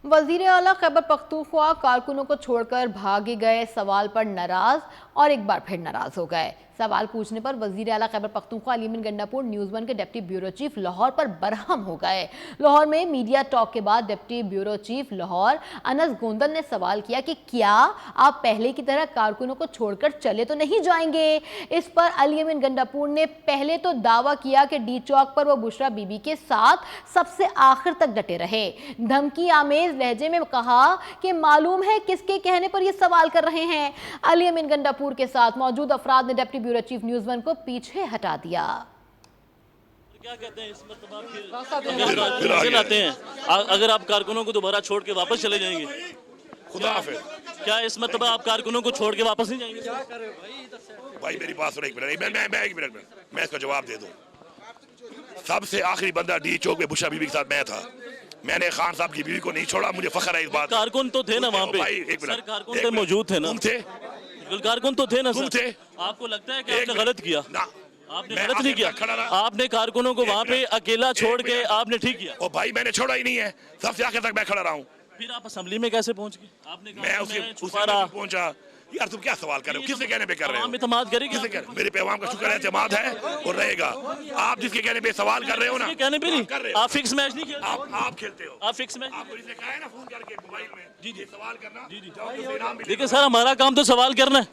वजीर आला खैबर पख्तूनख्वा कारकुनों को छोड़कर भागे गए सवाल पर नाराज और एक बार फिर नाराज हो गए। सवाल पूछने पर वजीर आला खैबर पख्तूनख्वा अली अमीन गंडापुर न्यूज़ 1 के डिप्टी ब्यूरो चीफ लाहौर पर बरहम हो गए। लाहौर में मीडिया टॉक के बाद deputy bureau chief Lahore Anas Gondal ने सवाल किया कि क्या आप पहले की तरह कारकुनों को छोड़कर चले तो नहीं जाएंगे। इस पर अली अमीन गंडापुर ने पहले तो दावा किया कि डी चौक पर वो बुशरा बीबी के साथ सबसे आखिर तक डटे रहे। धमकी आमेज लहजे में कहा कि मालूम है किसके कहने पर ये सवाल कर रहे हैं। अली अमीन गंडापुर के साथ मौजूद अफराद ने डिप्टी ब्यूरो चीफ न्यूज़ 1 को पीछे हटा दिया। क्या कहते हैं इस मतलब आते हैं अगर आप कारकुनों को दोबारा छोड़ के वापस चले जाएंगे? खुदा हाफिज़। क्या इस मतलब आप कारकुनों को छोड़ के वापस नहीं जाएंगे? क्या करे भाई मेरी बात सुनो, एक मिनट मैं इसका जवाब दे दूं। सबसे आखिरी बंदा डी चौक में बुशरा बीबी के साथ मैं था। मैंने खान साहब की बीवी को नहीं छोड़ा, मुझे फख्र है इस बात। कारकुन तो थे ना वहाँ पे? भाई एक मिनट, कारकुन तो मौजूद थे ना? तुम थे? कारकुन तो थे ना? तुम थे? आपको लगता है कि आपने गलत किया? ना, आपने गलत नहीं किया। आपने कारकुनों को वहाँ पे अकेला छोड़ के आपने ठीक किया। ओ भाई मैंने छोड़ा ही नहीं है, सबसे आखिर तक मैं खड़ा रहा हूँ। फिर आप असेंबली में कैसे पहुँच गए? आपने मैं उसके पहुंचा। यार तुम क्या सवाल कर रहे हो, किसके कहने पे कर रहे हो? इत्तेमाद करेंगे? किसके कहने? मेरे पे अवाम का शुक्र है, एतमाद है और रहेगा। आप जिसके कहने पे सवाल कर रहे हो ना, कहने पे नहीं कर रहे हो। आप फिक्स मैच नहीं खेलते? आप खेलते हो। आप फिक्स मैच आपको जिसने कहा है ना फोन करके मोबाइल में, जी जी सवाल करना, जी जी देखिए सर, हमारा काम तो सवाल करना है।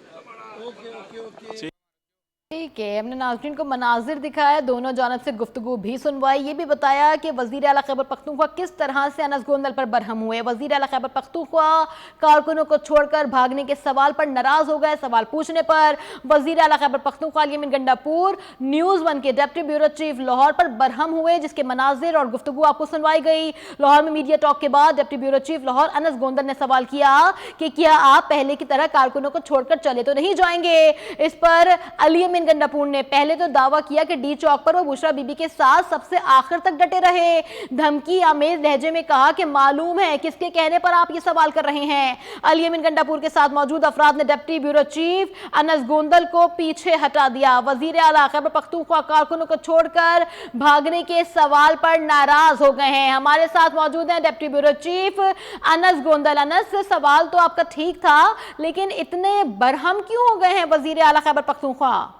ठीक है, हमने नाज़रीन को मनाजिर दिखाया, दोनों जानब से गुफ्तगू भी सुनवाई, ये भी बताया कि वज़ीर आला खैबर पख्तूनख्वा किस तरह से अनस गोंदल पर बरहम हुए। वज़ीर आला खैबर पख्तूनख्वा कारकुनों को छोड़कर भागने के सवाल पर नाराज हो गए। सवाल पूछने पर वज़ीर आला खैबर पख्तूनख्वा अली अमीन गंडापुर न्यूज़ 1 के डिप्टी ब्यूरो चीफ लाहौर पर बरहम हुए, जिसके मनाजिर और गुफ्तगू आपको सुनवाई गई। लाहौर में मीडिया टॉक के बाद deputy bureau chief Lahore Anas Gondal ने सवाल किया कि क्या आप पहले की तरह कारकुनों को छोड़कर चले तो नहीं जाएंगे। इस पर अली अमीन गंडापुर ने पहले तो दावा किया कि डी चौक पर वो बुशरा बीबी के साथ सबसे आखिर तक डटे रहे। धमकी आमेज लहजे में कहा कि मालूम है किसके कहने पर आप ये सवाल कर रहे हैं। अली अमीन गंडापुर के साथ मौजूद अफराद ने deputy bureau chief Anas Gondal को पीछे हटा दिया। वजीर आला खैबर पख्तूनख्वा कारकुनों को छोड़कर भागने के सवाल पर नाराज हो गए हैं। हमारे साथ मौजूद हैं deputy bureau chief Anas Gondal. Anas, सवाल तो आपका ठीक था, लेकिन इतने बरहम क्यों हो गए हैं वजीर आला खैबर पख्तूनख्वा?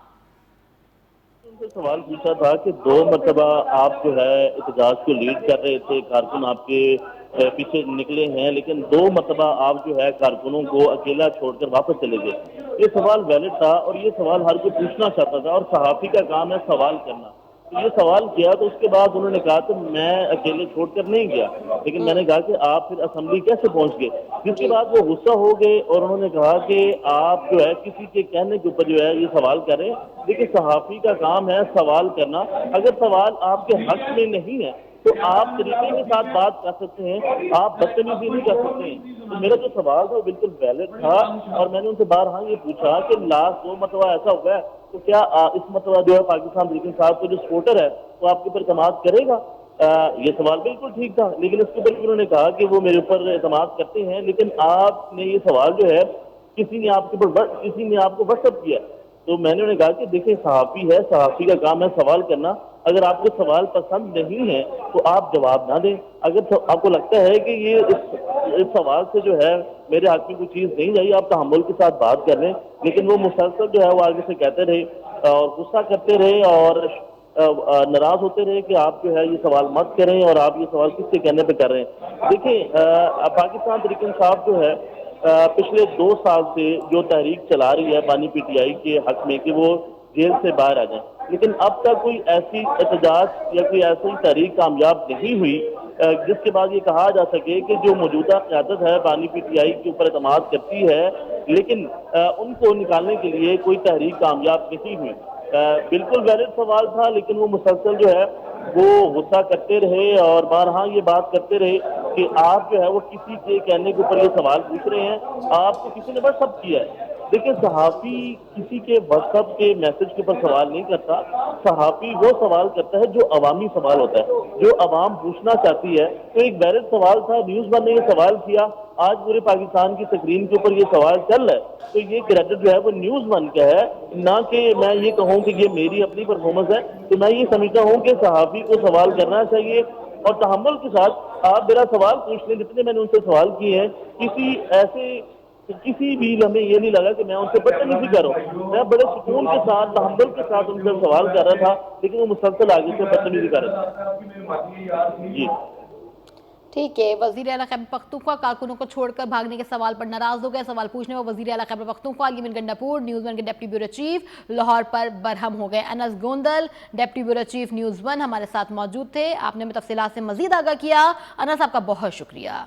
सवाल पूछा था कि 2 मरतबा आप जो है एहतजाज को लीड कर रहे थे, कारकुन आपके पीछे निकले हैं, लेकिन 2 मरतबा आप जो है कारकुनों को अकेला छोड़कर वापस चले गए। ये सवाल वैलिड था और ये सवाल हर कोई पूछना चाहता था और सहाफी का काम है सवाल करना। तो ये सवाल किया तो उसके बाद उन्होंने कहा कि मैं अकेले छोड़कर नहीं गया, लेकिन मैंने कहा कि आप फिर असेंबली कैसे पहुंच गए। जिसके बाद वो गुस्सा हो गए और उन्होंने कहा कि आप जो है किसी के कहने के ऊपर जो है ये सवाल कर रहे हैं। देखिए, सहाफी का काम है सवाल करना। अगर सवाल आपके हक में नहीं है तो आप तरीके के साथ बात कर सकते हैं, आप बदतमीजी नहीं कर सकते हैं। तो मेरा जो सवाल था वो बिल्कुल वैलिड था और मैंने उनसे बारहा ये पूछा कि लास्ट 2 मरतबा ऐसा हो गया तो क्या इस मरतबा जो है पाकिस्तान तहरीक इंसाफ का जो सपोर्टर है वो आपके ऊपर एतमाद करेगा? ये सवाल बिल्कुल ठीक था, लेकिन इसके ऊपर उन्होंने कहा कि वो मेरे ऊपर एतमाद करते हैं, लेकिन आपने ये सवाल जो है किसी ने आपको व्हाट्सएप किया। तो मैंने उन्हें कहा कि देखिए, सहाफी है, सहाफी का काम है सवाल करना। अगर आपको सवाल पसंद नहीं है तो आप जवाब ना दें। अगर आपको लगता है कि ये इस सवाल से जो है मेरे हक में कोई चीज़ नहीं जाई, आप तहम्मुल के साथ बात कर लें। लेकिन वो मुसलसल जो है वो आगे से कहते रहे और गुस्सा करते रहे और नाराज होते रहे कि आप जो है ये सवाल मत करें और आप ये सवाल किसके कहने पे कर रहे हैं। देखिए, पाकिस्तान तहरीक इंसाफ जो है पिछले 2 साल से जो तहरीक चला रही है बानी पीटीआई के हक में कि वो जेल से बाहर आ जाए, लेकिन अब तक कोई ऐसी एहतजाज या कोई ऐसी तहरीक कामयाब नहीं हुई जिसके बाद ये कहा जा सके कि जो मौजूदा क़यादत है बानी पीटीआई के ऊपर एतमाद करती है, लेकिन उनको निकालने के लिए कोई तहरीक कामयाब नहीं हुई। बिल्कुल वैलिड सवाल था, लेकिन वो मुसलसल जो है वो गुस्सा करते रहे और बारहा ये बात करते रहे कि आप जो है वो किसी के कहने के ऊपर ये सवाल पूछ रहे हैं, आपको किसी ने व्हाट्सअप किया है। देखिए, सहाफी किसी के व्हाट्सएप के मैसेज के ऊपर सवाल नहीं करता। सहाफी वो सवाल करता है जो अवामी सवाल होता है, जो अवाम पूछना चाहती है। तो एक वैलिड सवाल था, न्यूज़ 1 ने ये सवाल किया, आज पूरे पाकिस्तान की स्क्रीन के ऊपर ये सवाल चल रहा है, तो ये क्रेडिट जो है वो न्यूज़ 1 का है, ना कि मैं ये कहूँ कि ये मेरी अपनी परफॉर्मेंस है। तो मैं ये समझता हूँ कि सहाफी को सवाल करना चाहिए اور تحمل کے ساتھ آپ میرا سوال پوچھ لیں، جتنے میں نے ان سے سوال کیے ہیں، کسی بھی لمحے یہ نہیں لگا کہ میں ان سے بدتمیزی کر رہا ہوں. میں بڑے سکون کے ساتھ تحمل کے ساتھ ان سے سوال کر رہا تھا، لیکن وہ مسلسل آگے سے بدتمیزی کر رہے تھے. جی ٹھیک ہے. وزیر اعلیٰ خیبر پختونخوا کارکنوں کو چھوڑ کر بھاگنے کے سوال پر ناراض ہو گئے. سوال پوچھنے میں وزیر اعلیٰ خیبر پختونخوا یمن گنڈاپور نیوز ون کے ڈپٹی بیورو چیف لاہور پر برہم ہو گئے. Anas Gondal deputy bureau chief news one ہمارے ساتھ موجود تھے. آپ نے ہمیں تفصیلات سے مزید آگاہ کیا. انس، آپ کا بہت شکریہ.